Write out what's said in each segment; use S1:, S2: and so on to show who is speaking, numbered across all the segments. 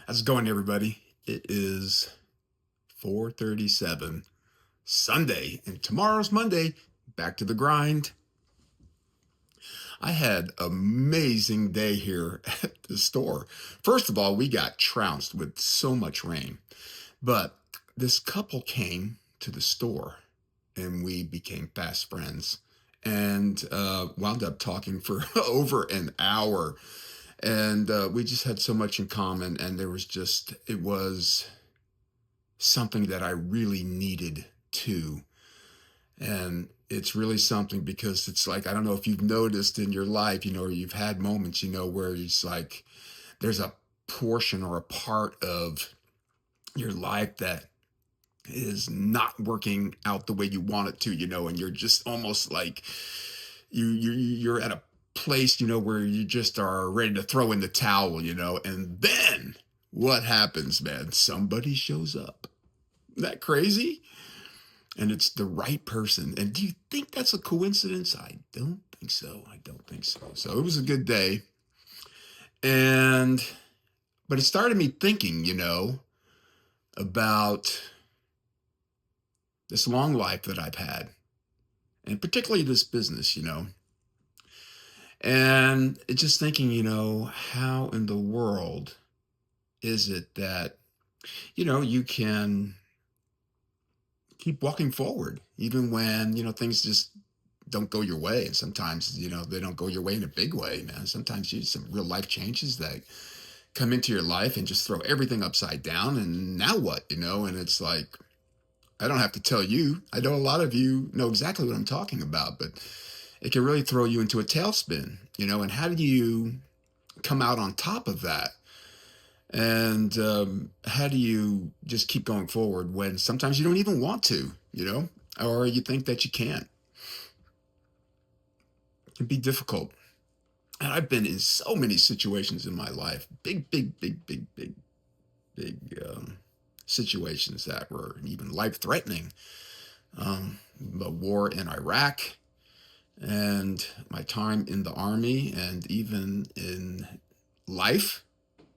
S1: How's it going, everybody? It is 4:37 Sunday, and tomorrow's Monday. Back to the grind. I had an amazing day here at the store. First of all, we got trounced with so much rain, but this couple came to the store, and we became fast friends, and wound up talking for over an hour. And we just had so much in common, and it was something that I really needed too. And it's really something because it's like, I don't know if you've noticed in your life, or you've had moments, where it's like there's a portion or a part of your life that is not working out the way you want it to, and you're just almost like you're at a place, where you just are ready to throw in the towel, and then what happens, man? Somebody shows up. Isn't that crazy? And it's the right person. And do you think that's a coincidence? I don't think so. I don't think so. So it was a good day. And, but it started me thinking, about this long life that I've had, and particularly this business, and it's just thinking, how in the world is it that, you can keep walking forward even when things just don't go your way. And sometimes they don't go your way in a big way, man. Sometimes you some real life changes that come into your life and just throw everything upside down, and now what? And it's like, I don't have to tell you, I know a lot of you know exactly what I'm talking about, but it can really throw you into a tailspin. And how do you come out on top of that? And how do you just keep going forward when sometimes you don't even want to, or you think that you can't? It can be difficult. And I've been in so many situations in my life, big, big, big, big, big, big situations that were even life threatening. The war in Iraq, and my time in the army, and even in life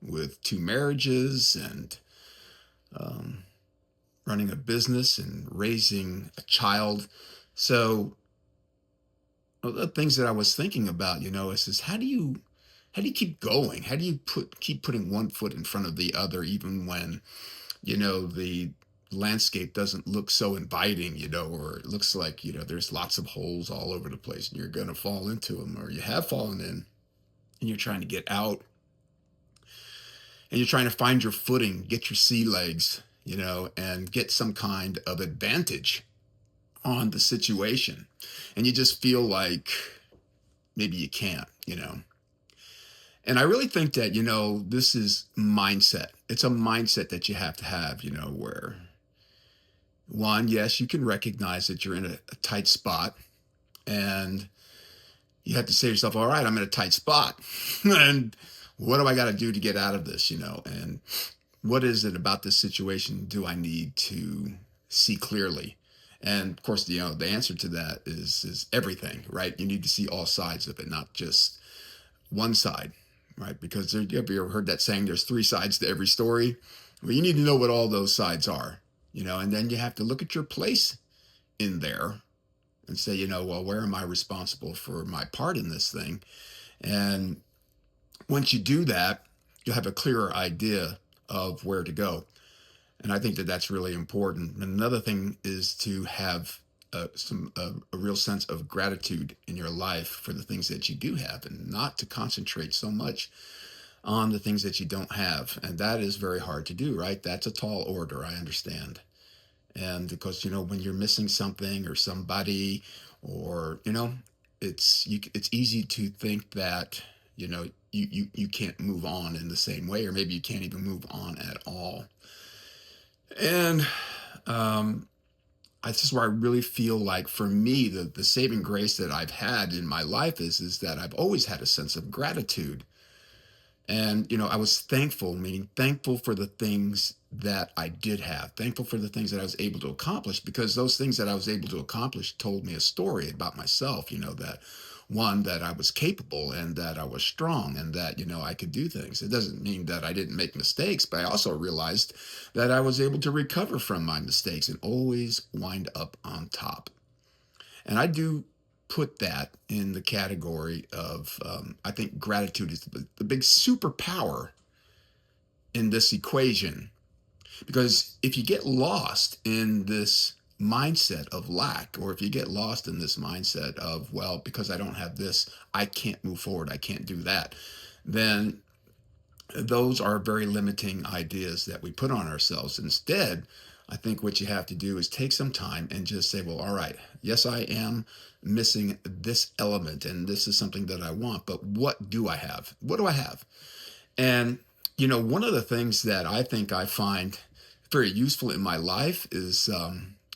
S1: with two marriages, and um, running a business and raising a child. So the things that I was thinking about, is how do you keep going? How do you keep putting one foot in front of the other, even when the landscape doesn't look so inviting, or it looks like there's lots of holes all over the place, and you're going to fall into them, or you have fallen in, and you're trying to get out, and you're trying to find your footing, get your sea legs, and get some kind of advantage on the situation. And you just feel like maybe you can't, And I really think that, this is mindset. It's a mindset that you have to have, where one, yes, you can recognize that you're in a tight spot, and you have to say to yourself, all right, I'm in a tight spot. And what do I got to do to get out of this, And what is it about this situation do I need to see clearly? And of course, the answer to that is everything, right? You need to see all sides of it, not just one side, right? Because have you ever heard that saying, there's three sides to every story? Well, you need to know what all those sides are, and then you have to look at your place in there and say, well, where am I responsible for my part in this thing? And once you do that, you'll have a clearer idea of where to go. And I think that that's really important. And another thing is to have a real sense of gratitude in your life for the things that you do have, and not to concentrate so much on the things that you don't have. And that is very hard to do, right? That's a tall order, I understand. And because, when you're missing something or somebody, or, it's easy to think that, you can't move on in the same way, or maybe you can't even move on at all. And this is where I really feel like, for me, the saving grace that I've had in my life is that I've always had a sense of gratitude. And, I was thankful, meaning thankful for the things that I did have, thankful for the things that I was able to accomplish, because those things that I was able to accomplish told me a story about myself, that one, that I was capable and that I was strong and that, I could do things. It doesn't mean that I didn't make mistakes, but I also realized that I was able to recover from my mistakes and always wind up on top. And I do put that in the category of, I think gratitude is the big superpower in this equation. Because if you get lost in this mindset of lack, or if you get lost in this mindset of, well, because I don't have this, I can't move forward, I can't do that, then those are very limiting ideas that we put on ourselves. Instead, I think what you have to do is take some time and just say, well, all right, yes, I am missing this element, and this is something that I want, but what do I have? What do I have? And, one of the things that I think I find very useful in my life is,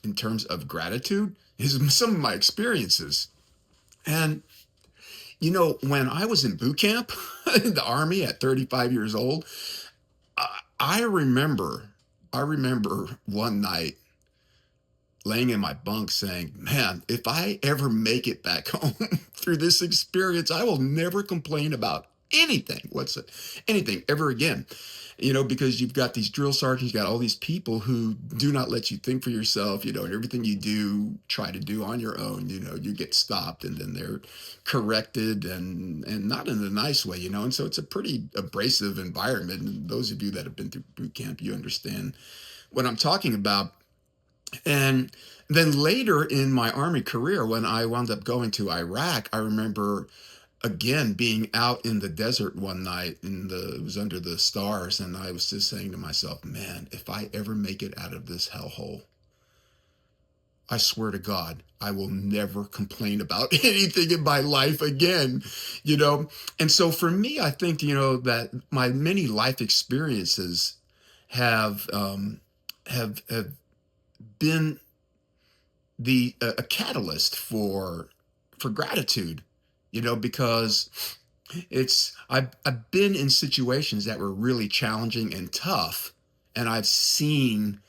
S1: in terms of gratitude, is some of my experiences. And, when I was in boot camp in the Army at 35 years old, I remember, I remember one night laying in my bunk saying, man, if I ever make it back home through this experience, I will never complain about anything, anything ever again. Because you've got these drill sergeants, you got all these people who do not let you think for yourself, and everything you do, try to do on your own, you get stopped and then they're corrected and not in a nice way, and so it's a pretty abrasive environment. And those of you that have been through boot camp, you understand what I'm talking about. And then later in my Army career, when I wound up going to Iraq, I remember again being out in the desert one night, it was under the stars, and I was just saying to myself, man, if I ever make it out of this hellhole, I swear to God, I will never complain about anything in my life again, you know? And so for me, I think, that my many life experiences have, have been a catalyst for gratitude, because I've been in situations that were really challenging and tough, and I've seen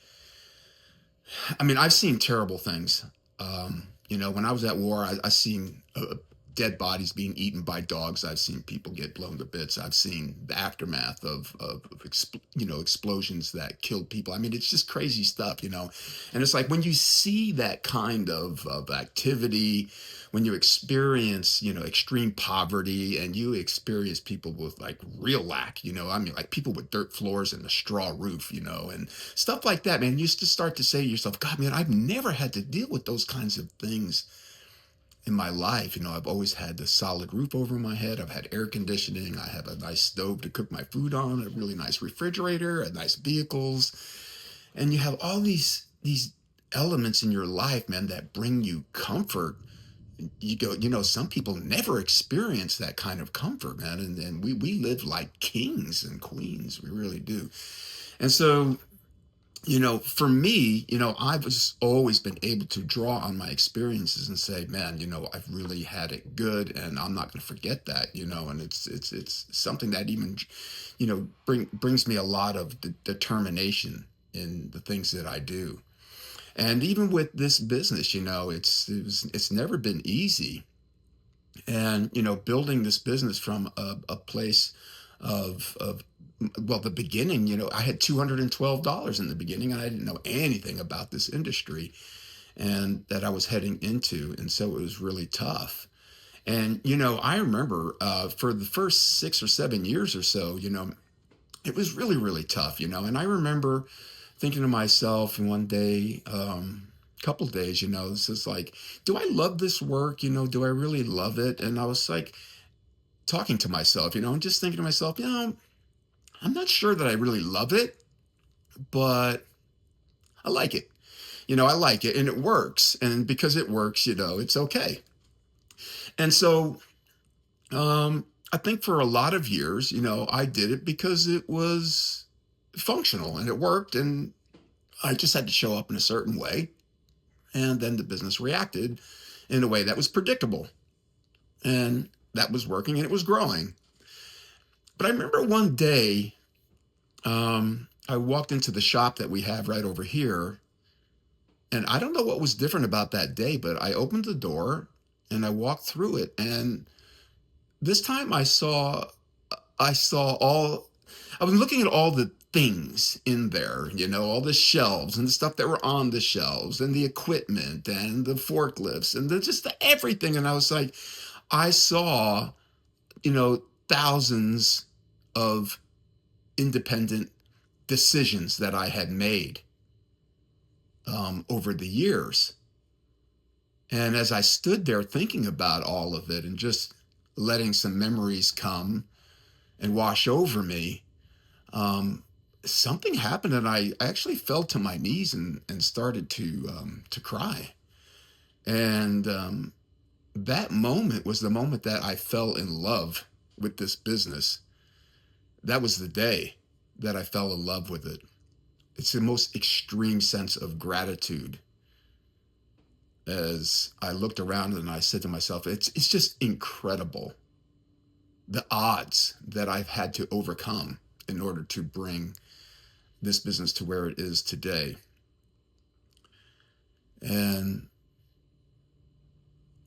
S1: terrible things. When I was at war, I seen dead bodies being eaten by dogs. I've seen people get blown to bits. I've seen the aftermath of explosions that killed people. I mean, it's just crazy stuff, And it's like when you see that kind of activity, when you experience, extreme poverty, and you experience people with like real lack, like people with dirt floors and a straw roof, and stuff like that, man, you just start to say to yourself, God, man, I've never had to deal with those kinds of things in my life. I've always had the solid roof over my head. I've had air conditioning. I have a nice stove to cook my food on, a really nice refrigerator, a nice vehicles. And you have all these elements in your life, man, that bring you comfort. You go, some people never experience that kind of comfort, man. And we live like kings and queens. We really do. And so, for me, I've just always been able to draw on my experiences and say, man, I've really had it good, and I'm not going to forget that, and it's something that even, brings me a lot of determination in the things that I do. And even with this business, it's never been easy. And, building this business from a place of well, the beginning, I had $212 in the beginning, and I didn't know anything about this industry and that I was heading into. And so it was really tough. And, I remember for the first 6 or 7 years or so, it was really, really tough, and I remember thinking to myself one day, couple days, this is like, do I love this work? Do I really love it? And I was like talking to myself, and just thinking to myself, I'm not sure that I really love it, but I like it. I like it, and it works. And because it works, it's okay. And so I think for a lot of years, I did it because it was functional and it worked, and I just had to show up in a certain way. And then the business reacted in a way that was predictable. And that was working, and it was growing. But I remember one day, I walked into the shop that we have right over here. And I don't know what was different about that day, but I opened the door and I walked through it. And this time I saw all, I was looking at all the things in there, all the shelves and the stuff that were on the shelves and the equipment and the forklifts and just everything. And I was like, I saw, thousands of independent decisions that I had made over the years. And as I stood there thinking about all of it and just letting some memories come and wash over me, um, something happened, and I actually fell to my knees and started to cry. And that moment was the moment that I fell in love with this business. That was the day that I fell in love with it. It's the most extreme sense of gratitude. As I looked around and I said to myself, it's just incredible the odds that I've had to overcome in order to bring this business to where it is today. And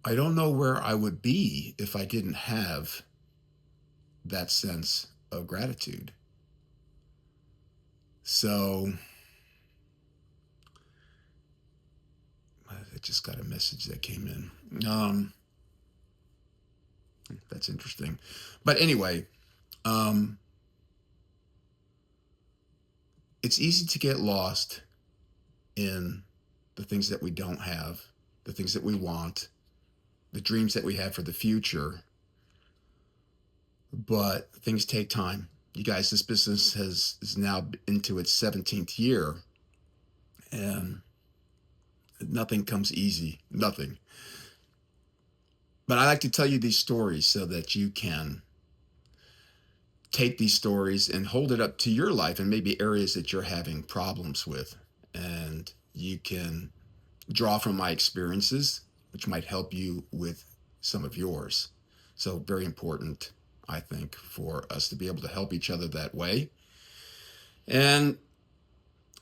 S1: I don't know where I would be if I didn't have that sense of gratitude. So I just got a message that came in. That's interesting. But anyway, um, it's easy to get lost in the things that we don't have, the things that we want, the dreams that we have for the future. But things take time. You guys, this business is now into its 17th year, and nothing comes easy. Nothing. But I like to tell you these stories so that you can take these stories and hold it up to your life and maybe areas that you're having problems with. And you can draw from my experiences, which might help you with some of yours. So, very important, I think, for us to be able to help each other that way. And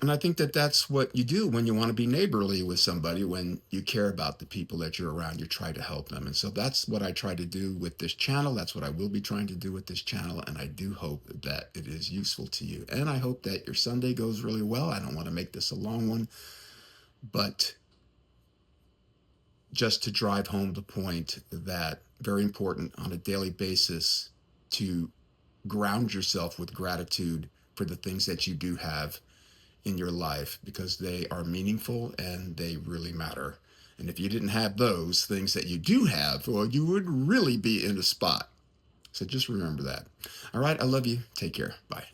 S1: and I think that that's what you do when you want to be neighborly with somebody, when you care about the people that you're around, you try to help them. And so that's what I try to do with this channel. That's what I will be trying to do with this channel. And I do hope that it is useful to you. And I hope that your Sunday goes really well. I don't want to make this a long one, but just to drive home the point that very important on a daily basis to ground yourself with gratitude for the things that you do have in your life, because they are meaningful and they really matter. And if you didn't have those things that you do have, well, you would really be in a spot. So just remember that. All right. I love you. Take care. Bye.